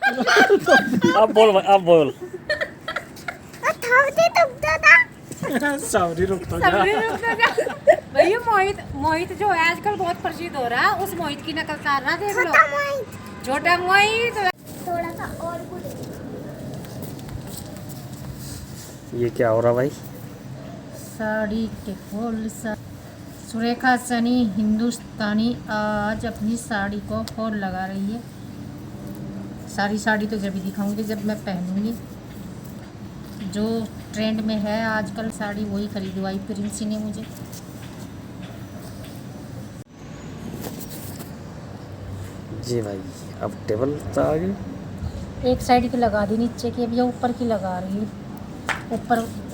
अब बोल भाई, अब बोल। सावरी रुक तो जा। भैया मोहित मोहित जो है आजकल बहुत प्रसिद्ध हो रहा है, उस मोहित की नकल कर रहा, देख लो। छोटा मोहित। थोड़ा सा और कुछ। ये क्या हो रहा भाई? साड़ी के फूल सुरेखा सनी हिंदुस्तानी आज अपनी साड़ी को फॉल लगा रही है। साड़ी तो जब भी दिखाऊंगी जब मैं पहनूंगी। जो ट्रेंड में है आजकल साड़ी वही खरीदवाई प्रिंसी ने मुझे। जी भाई, अब टेबल तो आ गई। एक साइड की लगा दी नीचे की, अब ये ऊपर की लगा रही हूँ।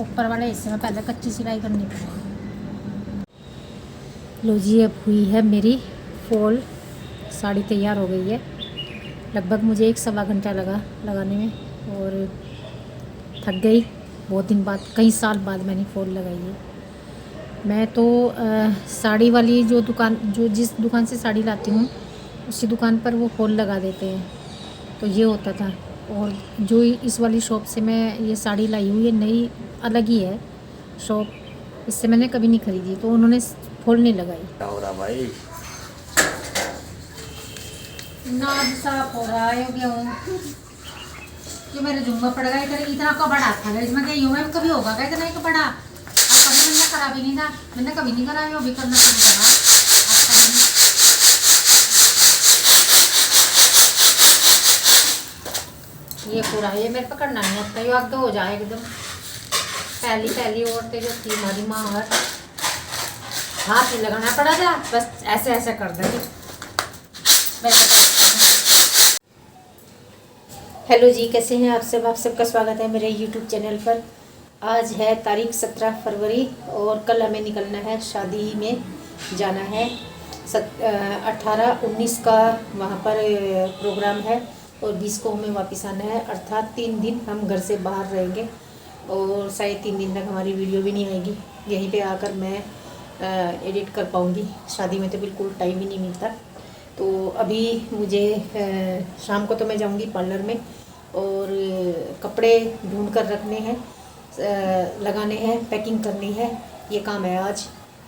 ऊपर वाले हिस्से में पहले कच्ची सिलाई करनी पड़ेगी। लो जी, अब हुई है मेरी फॉल, साड़ी तैयार हो गई है। लगभग मुझे 1-1.25 घंटा लगा लगाने में और थक गई। बहुत दिन बाद, कई साल बाद मैंने फॉल लगाई है। मैं तो साड़ी वाली जिस दुकान से साड़ी लाती हूँ उसी दुकान पर वो फॉल लगा देते हैं, तो ये होता था। और जो इस वाली शॉप से मैं ये साड़ी लाई हूँ, ये नई अलग ही है शॉप, इससे मैंने कभी नहीं खरीदी, तो उन्होंने फॉल नहीं लगाई। क्या हो रहा भाई? नाद साफ हो रहा है गेहूँ। जो मेरे जुम्मा पड़ गया इतना का बड़ा था, इसमें गेहूँ में कभी होगा क्या इतना एक बड़ा। अब कभी मैंने करा भी नहीं था, मैंने कभी नहीं करा, वो भी करना शुरू करा। ये पूरा ये मेरे पकड़ना नहीं आता, ये आगे हो जाए एकदम। पहली औरतें जो थी हमारी माँ, और हाथ ही लगाना पड़ा था, बस ऐसे ऐसे कर देंगे। हेलो जी, कैसे हैं आप सब? आप सबका स्वागत है मेरे यूट्यूब चैनल पर। आज है तारीख 17 फरवरी और कल हमें निकलना है, शादी में जाना है। 18-19 का वहाँ पर प्रोग्राम है और 20 को हमें वापस आना है, अर्थात 3 दिन हम घर से बाहर रहेंगे और शायद 3 दिन तक हमारी वीडियो भी नहीं आएगी। यहीं पे आकर मैं एडिट कर पाऊँगी। शादी में तो बिल्कुल टाइम ही नहीं मिलता। तो अभी मुझे शाम को तो मैं जाऊंगी पार्लर में और कपड़े ढूंढ कर रखने हैं, लगाने हैं, पैकिंग करनी है। ये काम है आज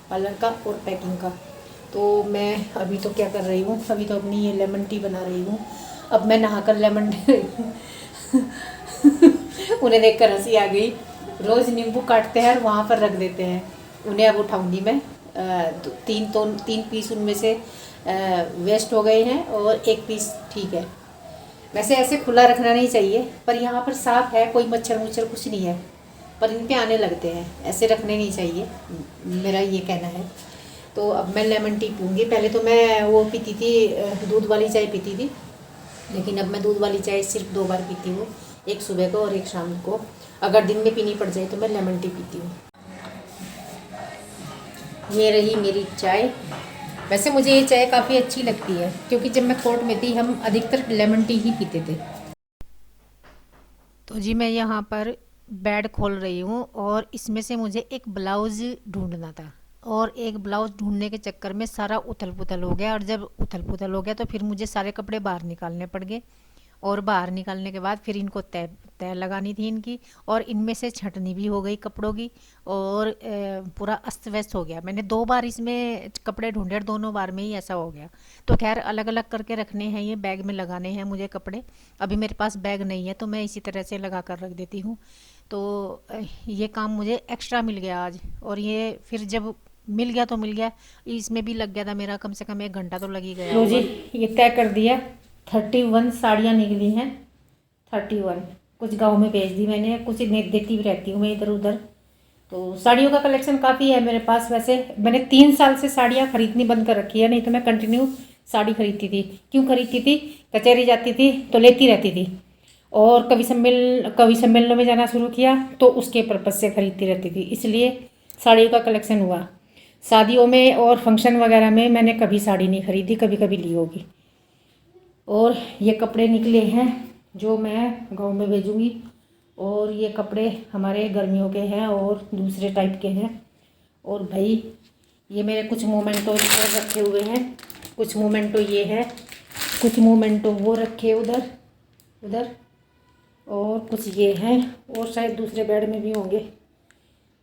पार्लर का और पैकिंग का। तो मैं अभी तो क्या कर रही हूँ, अभी तो अपनी ये लेमन टी बना रही हूँ। अब मैं नहाकर लेमन उन्हें देखकर हंसी आ गई। रोज़ नींबू काटते हैं और वहाँ पर रख देते हैं, उन्हें अब उठाऊंगी मैं। 3 पीस उनमें से वेस्ट हो गए हैं और 1 पीस ठीक है। वैसे ऐसे खुला रखना नहीं चाहिए, पर यहाँ पर साफ़ है, कोई मच्छर कुछ नहीं है, पर इन पे आने लगते हैं, ऐसे रखने नहीं चाहिए, मेरा ये कहना है। तो अब मैं लेमन टी पीऊँगी। पहले तो मैं वो पीती थी, दूध वाली चाय पीती थी, लेकिन अब मैं दूध वाली चाय सिर्फ 2 बार पीती हूँ, एक सुबह को और एक शाम को। अगर दिन में पीनी पड़ जाए तो मैं लेमन टी पीती हूँ। ये रही मेरी चाय। वैसे मुझे ये चाय काफ़ी अच्छी लगती है, क्योंकि जब मैं कोर्ट में थी हम अधिकतर लेमन टी ही पीते थे। तो जी मैं यहाँ पर बेड खोल रही हूँ और इसमें से मुझे एक ब्लाउज़ ढूंढना था, और एक ब्लाउज़ ढूंढने के चक्कर में सारा उथल पुथल हो गया। और जब उथल पुथल हो गया तो फिर मुझे सारे कपड़े बाहर निकालने पड़ गए, और बाहर निकालने के बाद फिर इनको तय लगानी थी इनकी, और इनमें से छंटनी भी हो गई कपड़ों की, और पूरा अस्त व्यस्त हो गया। मैंने 2 बार इसमें कपड़े ढूंढे और दोनों बार में ही ऐसा हो गया। तो खैर अलग अलग करके रखने हैं, ये बैग में लगाने हैं मुझे कपड़े। अभी मेरे पास बैग नहीं है तो मैं इसी तरह से लगा कर रख देती हूँ। तो ये काम मुझे एक्स्ट्रा मिल गया आज, और ये फिर जब मिल गया तो मिल गया, इसमें भी लग गया था मेरा कम से कम 1 घंटा तो लग ही गया। लो जी, ये तय कर दिया, 31 साड़ियाँ निकली हैं। 31 कुछ गांव में भेज दी मैंने, कुछ देती भी रहती हूँ मैं इधर उधर। तो साड़ियों का कलेक्शन काफ़ी है मेरे पास। वैसे मैंने 3 साल से साड़ियाँ खरीदनी बंद कर रखी है, नहीं तो मैं कंटिन्यू साड़ी खरीदती थी। क्यों खरीदती थी? कचहरी जाती थी तो लेती रहती थी, और कवि सम्मेलनों में जाना शुरू किया तो उसके पर्पज़ से खरीदती रहती थी, इसलिए साड़ियों का कलेक्शन हुआ। शादियों में और फंक्शन वगैरह में मैंने कभी साड़ी नहीं खरीदी, कभी कभी ली होगी। और ये कपड़े निकले हैं जो मैं गांव में भेजूँगी, और ये कपड़े हमारे गर्मियों के हैं और दूसरे टाइप के हैं। और भाई ये मेरे कुछ मोमेंटो रखे हुए हैं, कुछ मोमेंटो ये है, कुछ मोमेंटो वो रखे उधर, उधर, और कुछ ये हैं, और शायद दूसरे बेड में भी होंगे।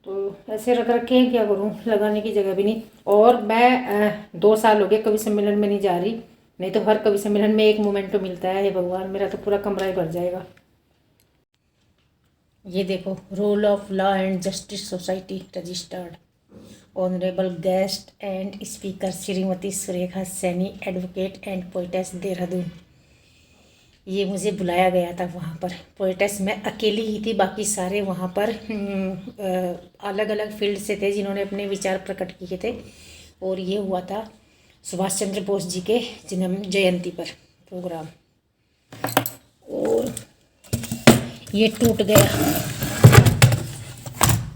तो ऐसे रख रखे हैं, क्या करूं, लगाने की जगह भी नहीं। और मैं 2 साल हो गए कवि सम्मेलन में नहीं जा रही, नहीं तो हर कवि सम्मेलन में एक मोमेंटो मिलता है। हे भगवान, मेरा तो पूरा कमरा ही भर जाएगा। ये देखो, rule of law and justice society registered, honourable guest and speaker Shrimati Surekha Saini, advocate and poetess, Dehradun. ये मुझे बुलाया गया था वहाँ पर। पोइटेस मैं अकेली ही थी, बाकी सारे वहाँ पर अलग अलग फील्ड से थे जिन्होंने अपने विचार प्रकट किए थे। और ये हुआ था सुभाष चंद्र बोस जी के जन्म जयंती पर प्रोग्राम। और ये टूट गया,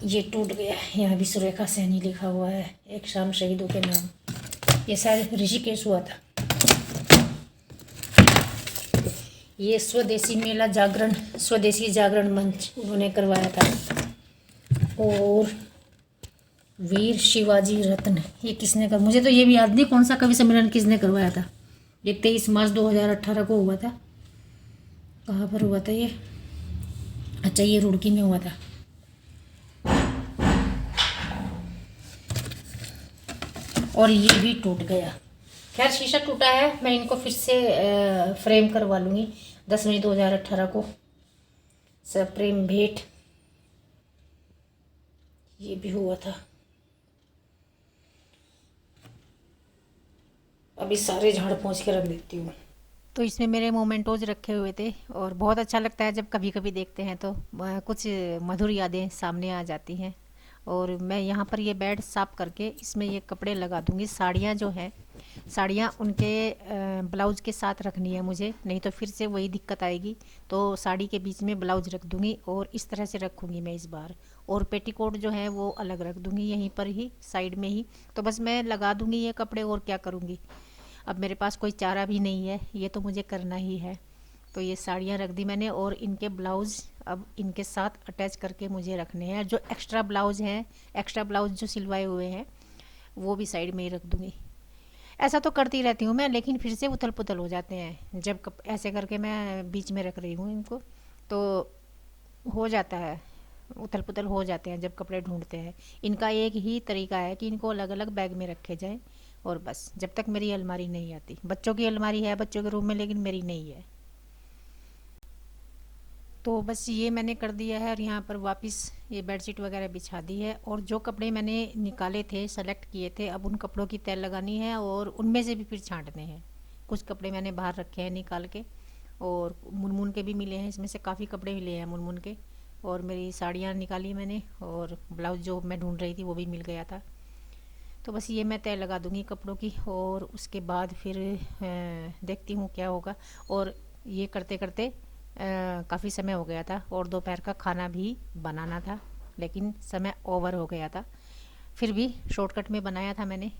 ये टूट गया। यहाँ भी सुरेखा सैनी लिखा हुआ है, एक शाम शहीदों के नाम। ये शायद ऋषिकेश हुआ था। ये स्वदेशी मेला जागरण, स्वदेशी जागरण मंच उन्होंने करवाया था। और वीर शिवाजी रत्न, ये किसने कर, मुझे तो ये भी याद नहीं कौन सा कवि सम्मेलन किसने करवाया था। ये 23 मार्च 2018 को हुआ था। कहाँ पर हुआ था ये? अच्छा, ये रुड़की में हुआ था। और ये भी टूट गया। खैर, शीशा टूटा है, मैं इनको फिर से फ्रेम करवा लूँगी 10 मई 2018 को। सब प्रेम भेंट, ये भी हुआ था। अभी सारे झाड़ पोंछ के रख देती हूँ। तो इसमें मेरे मोमेंटोज रखे हुए थे, और बहुत अच्छा लगता है जब कभी कभी देखते हैं तो कुछ मधुर यादें सामने आ जाती हैं। और मैं यहाँ पर ये बेड साफ़ करके इसमें ये कपड़े लगा दूँगी। साड़ियाँ जो हैं, साड़ियाँ उनके ब्लाउज़ के साथ रखनी है मुझे, नहीं तो फिर से वही दिक्कत आएगी। तो साड़ी के बीच में ब्लाउज़ रख दूँगी और इस तरह से रखूँगी मैं इस बार। और पेटीकोट जो है वो अलग रख दूँगी, यहीं पर ही साइड में ही। तो बस मैं लगा दूँगी ये कपड़े, और क्या करूँगी। अब मेरे पास कोई चारा भी नहीं है, ये तो मुझे करना ही है। तो ये साड़ियाँ रख दी मैंने, और इनके ब्लाउज़ अब इनके साथ अटैच करके मुझे रखने हैं। जो एक्स्ट्रा ब्लाउज़ हैं, एक्स्ट्रा ब्लाउज़ जो सिलवाए हुए हैं, वो भी साइड में ही रख दूँगी। ऐसा तो करती रहती हूँ मैं, लेकिन फिर से उथल पुथल हो जाते हैं जब ऐसे करके मैं बीच में रख रही हूँ इनको, तो हो जाता है, उथल पुथल हो जाते हैं जब कपड़े ढूंढते हैं। इनका एक ही तरीका है कि इनको अलग अलग बैग में रखे जाएं, और बस जब तक मेरी अलमारी नहीं आती। बच्चों की अलमारी है बच्चों के रूम में, लेकिन मेरी नहीं है। तो बस ये मैंने कर दिया है, और यहाँ पर वापस ये बेडशीट वगैरह बिछा दी है। और जो कपड़े मैंने निकाले थे, सेलेक्ट किए थे, अब उन कपड़ों की तय लगानी है, और उनमें से भी फिर छांटने हैं। कुछ कपड़े मैंने बाहर रखे हैं निकाल के, और मुनमुन के भी मिले हैं, इसमें से काफ़ी कपड़े मिले हैं मुनमुन के। और मेरी साड़ियाँ निकाली मैंने, और ब्लाउज़ जो मैं ढूंढ रही थी वो भी मिल गया था। तो बस ये मैं तय लगा दूँगी कपड़ों की, और उसके बाद फिर देखती हूँ क्या होगा। और ये करते करते काफ़ी समय हो गया था, और दोपहर का खाना भी बनाना था, लेकिन समय ओवर हो गया था। फिर भी शॉर्टकट में बनाया था मैंने।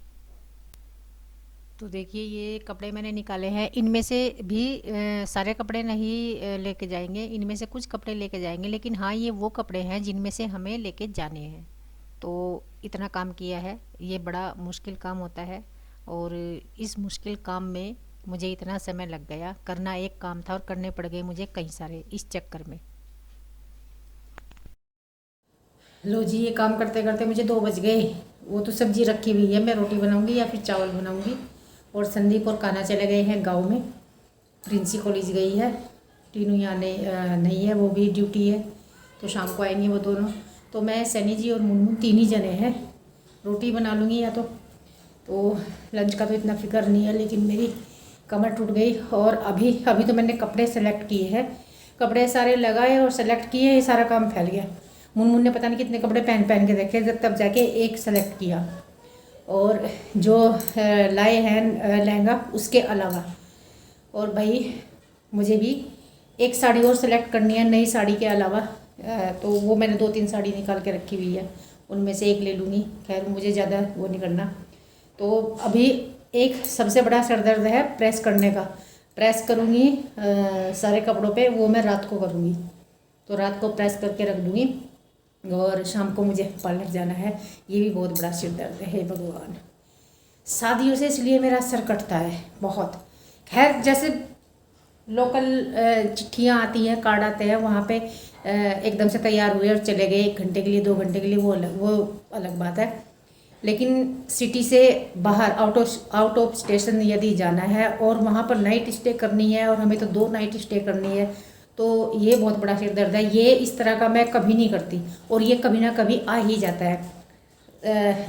तो देखिए, ये कपड़े मैंने निकाले हैं। इनमें से भी सारे कपड़े नहीं लेके जाएंगे, इनमें से कुछ कपड़े लेके जाएंगे, लेकिन हाँ, ये वो कपड़े हैं जिनमें से हमें लेके जाने हैं। तो इतना काम किया है, ये बड़ा मुश्किल काम होता है, और इस मुश्किल काम में मुझे इतना समय लग गया। करना एक काम था और करने पड़ गए मुझे कई सारे इस चक्कर में। लो जी, ये काम करते करते मुझे 2 बज गए। वो तो सब्जी रखी हुई है, मैं रोटी बनाऊंगी या फिर चावल बनाऊंगी। और संदीप और कान्हा चले गए हैं गांव में, प्रिंसी कॉलेज गई है, टीनू यहाँ नहीं है, वो भी ड्यूटी है, तो शाम को आएंगे वो दोनों। तो मैं, सैनी जी और मुनमुन 3 ही जने हैं। रोटी बना लूँगी या तो लंच का तो इतना फिक्र नहीं है, लेकिन मेरी कमर टूट गई। और अभी तो मैंने कपड़े सेलेक्ट किए हैं, कपड़े सारे लगाए और सेलेक्ट किए, ये सारा काम फैल गया। मुनमुन ने पता नहीं कितने कपड़े पहन के देखे, तब जाके एक सेलेक्ट किया। और जो लाए हैं लहंगा उसके अलावा, और भाई मुझे भी एक साड़ी और सेलेक्ट करनी है नई साड़ी के अलावा। तो वो मैंने 2-3 साड़ी निकाल के रखी हुई है, उनमें से एक ले लूँगी। खैर, मुझे ज़्यादा वो नहीं करना। तो अभी एक सबसे बड़ा सरदर्द है प्रेस करने का। प्रेस करूँगी सारे कपड़ों पे, वो मैं रात को करूँगी। तो रात को प्रेस करके रख दूँगी, और शाम को मुझे पार्लर जाना है। ये भी बहुत बड़ा सिर दर्द है, हे भगवान। शादियों से इसलिए मेरा सर कटता है बहुत। खैर, जैसे लोकल चिट्ठियाँ आती हैं, कार्ड आते हैं, वहाँ पे एकदम से तैयार हुए और चले गए 1 घंटे के लिए 2 घंटे के लिए, वो अलग बात है। लेकिन सिटी से बाहर आउट ऑफ स्टेशन यदि जाना है और वहाँ पर नाइट स्टे करनी है, और हमें तो 2 नाइट स्टे करनी है, तो ये बहुत बड़ा सिर दर्द है। ये इस तरह का मैं कभी नहीं करती, और ये कभी ना कभी आ ही जाता है।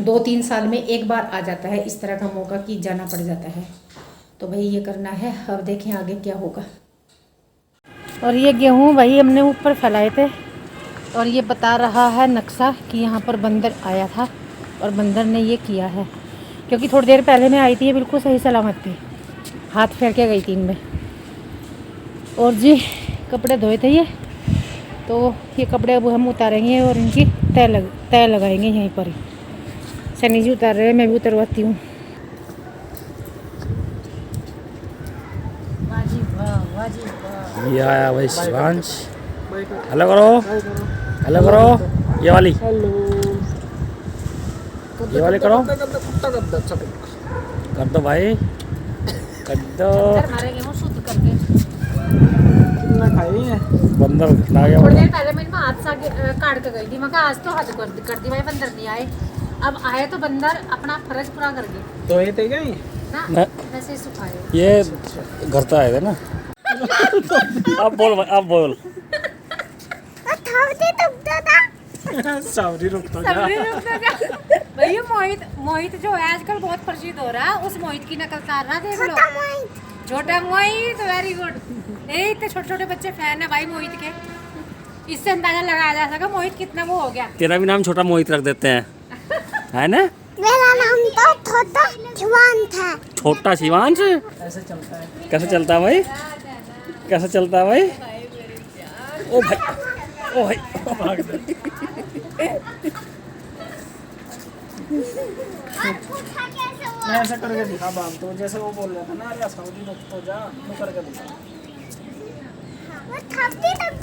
2-3 साल में एक बार आ जाता है इस तरह का मौका कि जाना पड़ जाता है। तो भाई ये करना है, अब देखें आगे क्या होगा। और ये गेहूँ भाई हमने ऊपर फैलाए थे, और ये बता रहा है नक्शा कि यहाँ पर बंदर आया था और बंदर ने ये किया है, क्योंकि थोड़ी देर पहले मैं आई थी, ये बिल्कुल सही सलामत थी, हाथ फेर के गई थी इनमें। और जी कपड़े धोए थे ये, तो ये कपड़े अब हम उतारेंगे और इनकी तय लगाएंगे यहीं पर ही। सनी जी उतार रहे हैं, मैं भी उतरवाती हूँ। ये आया भाई शिवांश। हेलो करो, हेलो करो, ये वाली करो, कर दो भाई, कर दो। बंदर ला गया। थोड़ी देर पहले मैं इनका हाथ काट के गई थी, मैं आज तो हाथ कर दी भाई, बंदर नहीं आए। अब आए तो बंदर अपना फर्ज पूरा कर गए। तो ये थे क्या ना वैसे सुखाए ये घर तो आए थे ना। अब बोल भाई, अब बोल। सावरी रुक तो जा। भैया मोहित जो है आजकल बहुत प्रसिद्ध हो रहा है, उस मोहित की नकल कर रहा, देख लो। छोटा मोहित, वेरी गुड। इतने छोटे छोटे बच्चे फैन है भाई मोहित के, इससे अंदाजा लगाया जा सका मोहित कितना वो हो गया। तेरा भी नाम छोटा मोहित रख देते हैं, है ना? मेरा नाम तो छोटा शिवान था। छोटा शिवांश। ऐसे चलता है। कैसे चलता है भाई, कैसे चलता है भाई? ओ भाई, ओ भाई, भाग दे। मैं ऐसा करके दिखा बाप, तो जैसे वो बोल रहा था ना, अरे साउदी रुक तो जा, वो करके दिखा। वो थपती तब